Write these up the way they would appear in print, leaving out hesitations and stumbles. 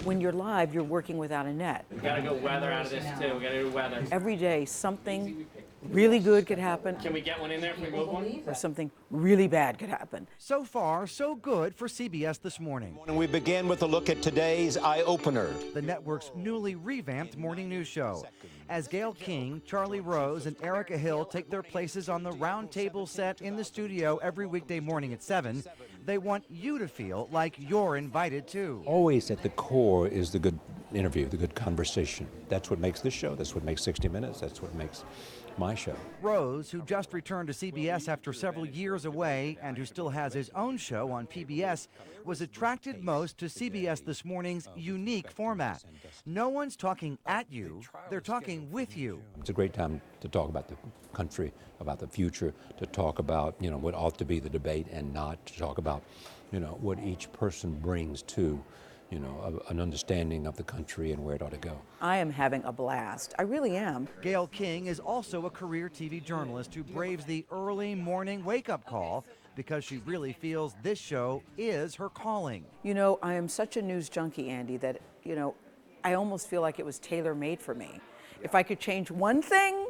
When you're live, you're working without a net. We gotta go weather out of this too. We gotta do weather. Every day, something really good could happen. Can we get one in there if we move one? Or something really bad could happen. So far, so good for CBS This Morning. And we begin with a look at today's eye-opener. The network's newly revamped morning news show. As Gayle King, Charlie Rose, and Erica Hill take their places on the round table set in the studio every weekday morning at 7, they want you to feel like you're invited too. Always at the core is the good interview, the good conversation. That's what makes this show. That's what makes 60 Minutes. That's what makes my show. Rose, who just returned to CBS after several years away and who still has his own show on PBS, was attracted most to CBS This Morning's unique format. No one's talking at you, they're talking with you. It's a great time to talk about the country, about the future, to talk about, what ought to be the debate and not to talk about, what each person brings to an understanding of the country and where it ought to go. I am having a blast. I really am. Gayle King is also a career TV journalist who braves the early morning wake-up call because she really feels this show is her calling. I am such a news junkie, Andy, that, I almost feel like it was tailor-made for me. If I could change one thing,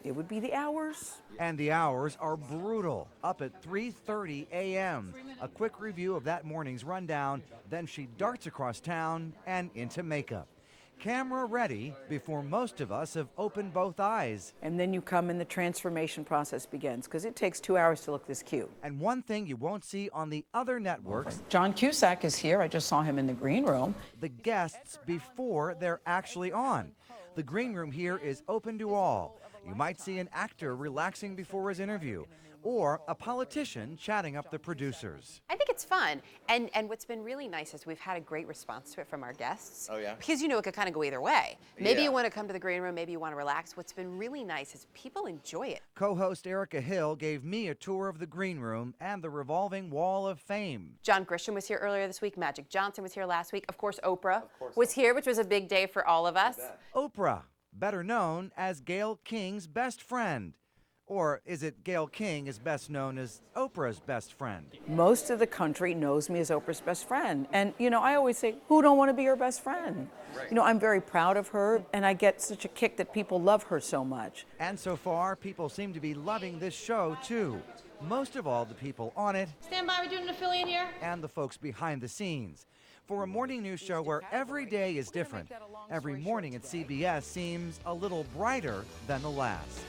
it would be the hours. And the hours are brutal, up at 3:30 a.m. A quick review of that morning's rundown, then she darts across town and into makeup. Camera ready before most of us have opened both eyes. And then you come and the transformation process begins, because it takes 2 hours to look this cute. And one thing you won't see on the other networks, John Cusack is here. I just saw him in the green room. the guests before they're actually on. The green room here is open to all. You might see an actor relaxing before his interview, or a politician chatting up the producers. I think it's fun, and what's been really nice is we've had a great response to it from our guests. Oh, yeah? Because it could kind of go either way. Maybe Yeah. you want to come to the green room, maybe you want to relax. What's been really nice is people enjoy it. Co-host Erica Hill gave me a tour of the green room and the revolving wall of fame. John Grisham was here earlier this week. Magic Johnson was here last week. Of course, Oprah was here, which was a big day for all of us. Oprah, better known as Gayle King's best friend. Or is it Gayle King is best known as Oprah's best friend? Most of the country knows me as Oprah's best friend. And, I always say, who don't want to be her best friend? Right. I'm very proud of her, and I get such a kick that people love her so much. And so far, people seem to be loving this show, too. Most of all, the people on it. Stand by, we're doing an affiliate here. And the folks behind the scenes. For a morning news show where every day is different, every morning at CBS seems a little brighter than the last.